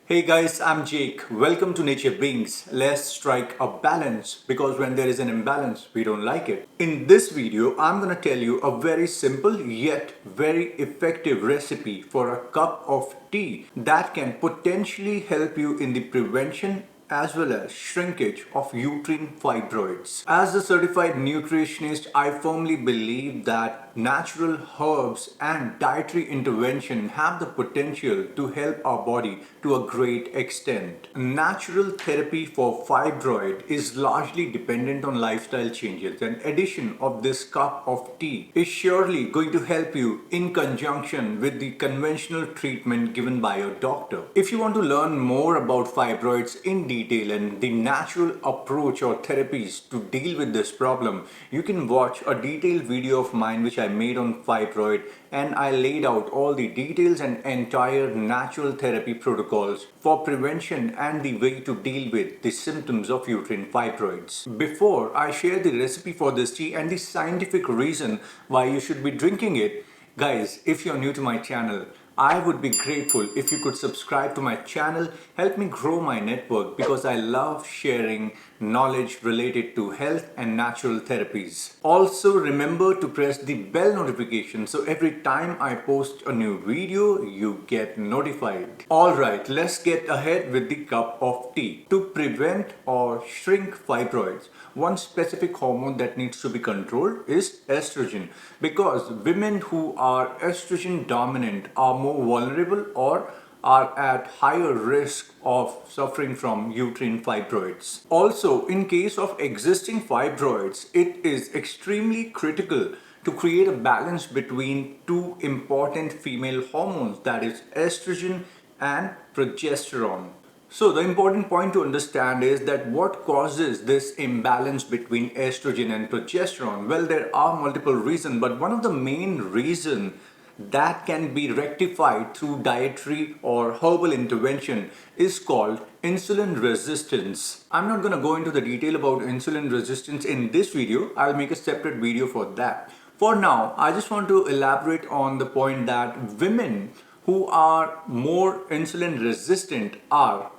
Hey guys, I'm Jake. Welcome to Nature Beings. Let's strike a balance because when there is an imbalance, we don't like it. In this video, I'm gonna tell you a very simple yet very effective recipe for a cup of tea that can potentially help you in the prevention as well as shrinkage of uterine fibroids. As a certified nutritionist, I firmly believe that natural herbs and dietary intervention have the potential to help our body to a great extent. Natural therapy for fibroid is largely dependent on lifestyle changes, and addition of this cup of tea is surely going to help you in conjunction with the conventional treatment given by your doctor. If you want to learn more about fibroids in detail and the natural approach or therapies to deal with this problem, you can watch a detailed video of mine which I made on fibroid, and I laid out all the details and entire natural therapy protocols for prevention and the way to deal with the symptoms of uterine fibroids. Before I share the recipe for this tea and the scientific reason why you should be drinking it, guys, if you're new to my channel, I would be grateful if you could subscribe to my channel, help me grow my network because I love sharing knowledge related to health and natural therapies. Also remember to press the bell notification so every time I post a new video, you get notified. Alright, let's get ahead with the cup of tea. To prevent or shrink fibroids, one specific hormone that needs to be controlled is estrogen, because women who are estrogen dominant are more vulnerable or are at higher risk of suffering from uterine fibroids. Also, in case of existing fibroids, it is extremely critical to create a balance between two important female hormones, that is estrogen and progesterone. So the important point to understand is that what causes this imbalance between estrogen and progesterone? Well, there are multiple reasons, but one of the main reasons that can be rectified through dietary or herbal intervention is called insulin resistance. I'm not going to go into the detail about insulin resistance in this video. I'll make a separate video for that. For now, I just want to elaborate on the point that women who are more insulin resistant are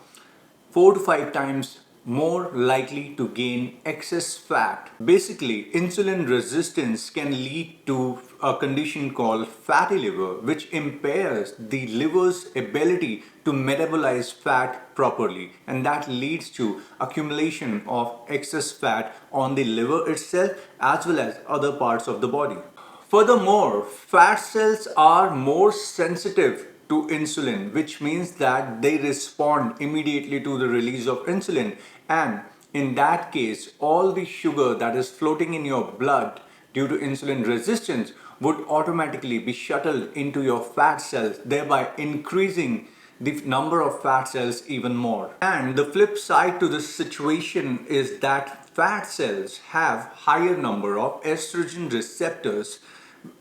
4 to 5 times more likely to gain excess fat. Basically, insulin resistance can lead to a condition called fatty liver, which impairs the liver's ability to metabolize fat properly, and that leads to accumulation of excess fat on the liver itself as well as other parts of the body. Furthermore, fat cells are more sensitive to insulin, which means that they respond immediately to the release of insulin, and in that case, all the sugar that is floating in your blood due to insulin resistance would automatically be shuttled into your fat cells, thereby increasing the number of fat cells even more. And the flip side to this situation is that fat cells have higher number of estrogen receptors.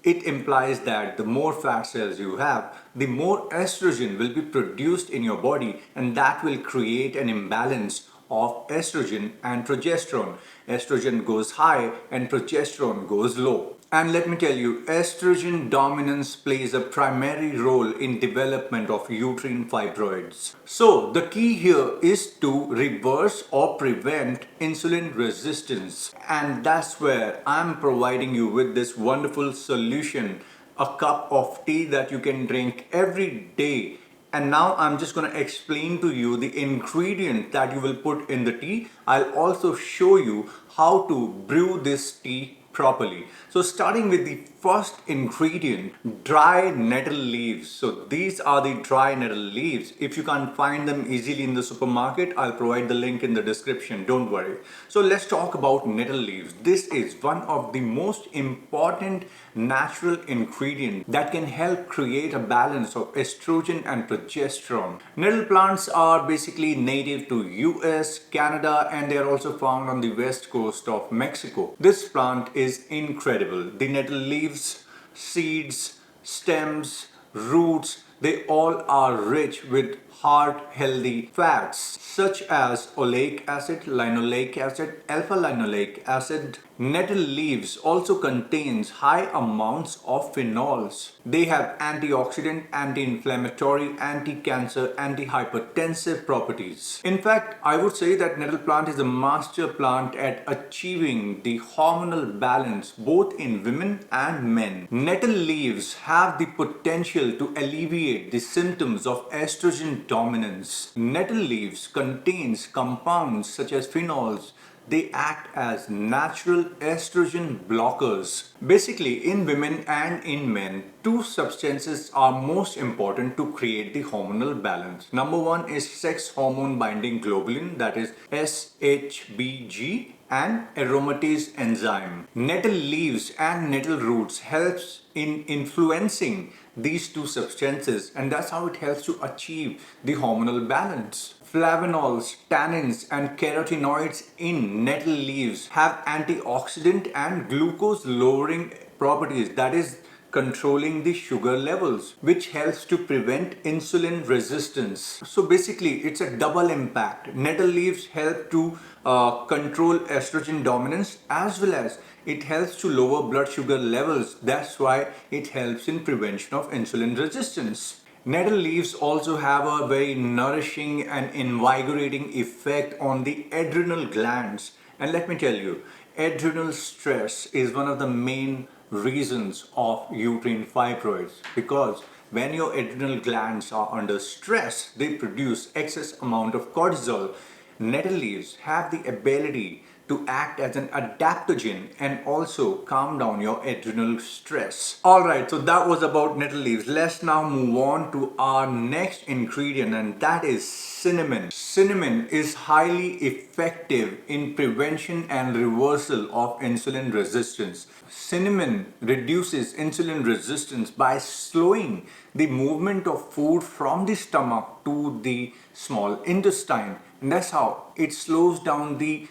It implies that the more fat cells you have, the more estrogen will be produced in your body, and that will create an imbalance of estrogen and progesterone. Estrogen goes high and progesterone goes low. And let me tell you, estrogen dominance plays a primary role in development of uterine fibroids. So the key here is to reverse or prevent insulin resistance. And that's where I'm providing you with this wonderful solution, a cup of tea that you can drink every day. And now I'm just going to explain to you the ingredient that you will put in the tea. I'll also show you how to brew this tea properly. So starting with the first ingredient, dry nettle leaves. So these are the dry nettle leaves. If you can't find them easily in the supermarket, I'll provide the link in the description, don't worry. So let's talk about nettle leaves. This is one of the most important natural ingredients that can help create a balance of estrogen and progesterone. Nettle plants are basically native to US, Canada, and they are also found on the west coast of Mexico. This plant is incredible. The nettle leaves, seeds, stems, roots, they all are rich with heart healthy fats such as oleic acid, linoleic acid, alpha linoleic acid. Nettle leaves also contains high amounts of phenols. They have antioxidant, anti-inflammatory, anti-cancer, anti-hypertensive properties. In fact, I would say that nettle plant is a master plant at achieving the hormonal balance both in women and men. Nettle leaves have the potential to alleviate the symptoms of estrogen dominance. Nettle leaves contains compounds such as phenols. They act as natural estrogen blockers. Basically, in women and in men, two substances are most important to create the hormonal balance. Number one is sex hormone binding globulin, that is SHBG, and aromatase enzyme. Nettle leaves and nettle roots helps in influencing these two substances, and that's how it helps to achieve the hormonal balance. Flavonols, tannins, and carotenoids in nettle leaves have antioxidant and glucose lowering properties, that is controlling the sugar levels, which helps to prevent insulin resistance. So basically it's a double impact. Nettle leaves help to control estrogen dominance, as well as it helps to lower blood sugar levels. That's why it helps in prevention of insulin resistance. Nettle leaves also have a very nourishing and invigorating effect on the adrenal glands. And let me tell you, adrenal stress is one of the main reasons of uterine fibroids, because when your adrenal glands are under stress, they produce excess amount of cortisol. Nettle leaves have the ability to act as an adaptogen and also calm down your adrenal stress. Alright, so that was about nettle leaves. Let's now move on to our next ingredient, and that is cinnamon. Cinnamon is highly effective in prevention and reversal of insulin resistance. Cinnamon reduces insulin resistance by slowing the movement of food from the stomach to the small intestine. And that's how it slows down the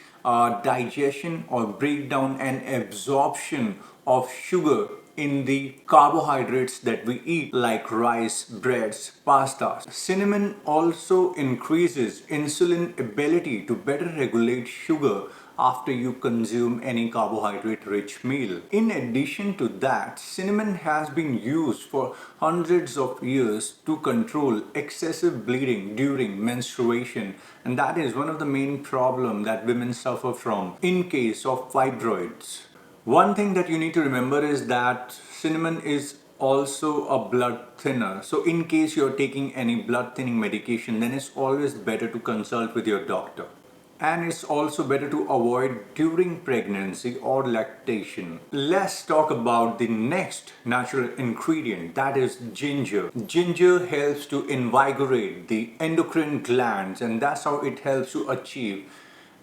digestion or breakdown and absorption of sugar in the carbohydrates that we eat, like rice, breads, pastas. Cinnamon also increases insulin ability to better regulate sugar after you consume any carbohydrate rich meal. In addition to that, cinnamon has been used for hundreds of years to control excessive bleeding during menstruation, and that is one of the main problems that women suffer from in case of fibroids. One thing that you need to remember is that cinnamon is also a blood thinner. So in case you're taking any blood thinning medication, then it's always better to consult with your doctor. And it's also better to avoid during pregnancy or lactation. Let's talk about the next natural ingredient, that is ginger. Ginger helps to invigorate the endocrine glands, and that's how it helps to achieve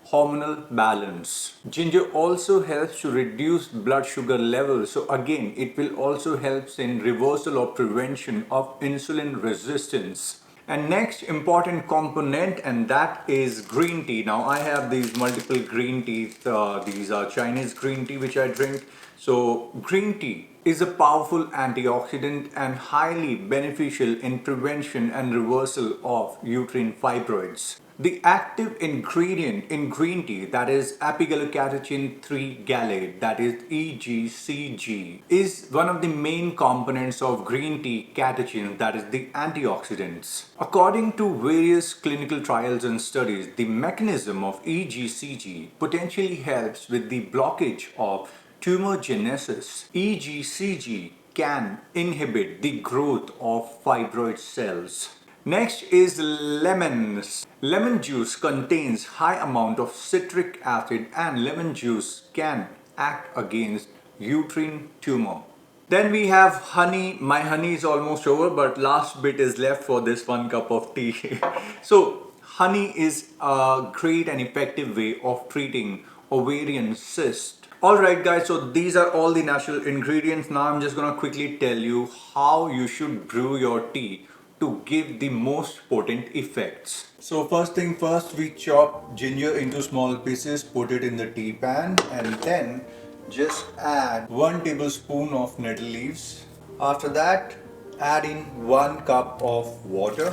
hormonal balance. Ginger also helps to reduce blood sugar levels. So again, it will also help in reversal or prevention of insulin resistance. And next important component, and that is green tea. Now I have these multiple green teas. These are Chinese green tea which I drink. So green tea is a powerful antioxidant and highly beneficial in prevention and reversal of uterine fibroids. The active ingredient in green tea, that is apigallocatechin 3 gallate, that is EGCG, is one of the main components of green tea catechin, that is the antioxidants. According to various clinical trials and studies, the mechanism of EGCG potentially helps with the blockage of tumor genesis. EGCG can inhibit the growth of fibroid cells. Next is lemons. Lemon juice contains high amount of citric acid, and lemon juice can act against uterine tumor. Then we have honey. My honey is almost over, but last bit is left for this 1 cup of tea. So honey is a great and effective way of treating ovarian cyst. Alright guys, so these are all the natural ingredients. Now I'm just gonna quickly tell you how you should brew your tea to give the most potent effects. So first thing first, we chop ginger into small pieces, put it in the tea pan, and then just add 1 tablespoon of nettle leaves. After that, add in 1 cup of water.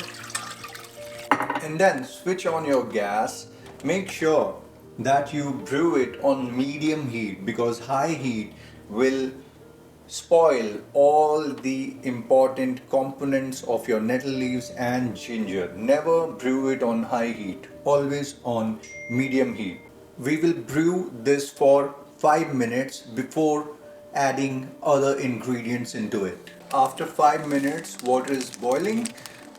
And then switch on your gas. Make sure that you brew it on medium heat because high heat will spoil all the important components of your nettle leaves and ginger. Never brew it on high heat, always on medium heat. We will brew this for 5 minutes before adding other ingredients into it. After 5 minutes, water is boiling.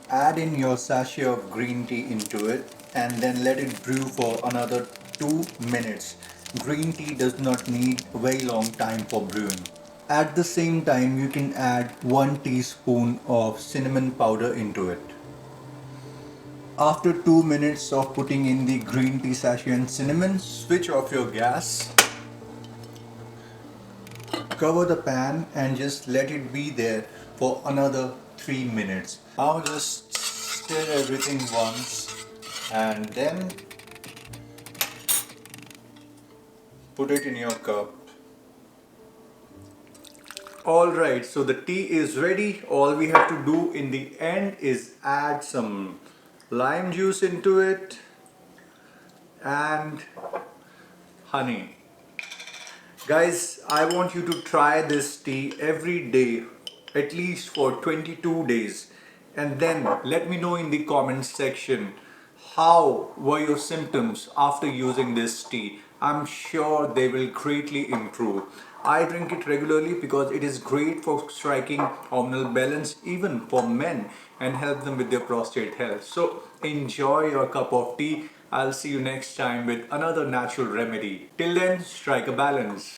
Add in your sachet of green tea into it and then let it brew for another 2 minutes. Green tea does not need a very long time for brewing. At the same time, you can add 1 teaspoon of cinnamon powder into it. After 2 minutes of putting in the green tea sachet and cinnamon, switch off your gas, cover the pan and just let it be there for another 3 minutes. Now just stir everything once and then put it in your cup. Alright, so the tea is ready. All we have to do in the end is add some lime juice into it and honey. Guys, I want you to try this tea every day, at least for 22 days. And then let me know in the comments section how were your symptoms after using this tea. I'm sure they will greatly improve. I drink it regularly because it is great for striking hormonal balance even for men and help them with their prostate health. So enjoy your cup of tea. I'll see you next time with another natural remedy. Till then, strike a balance.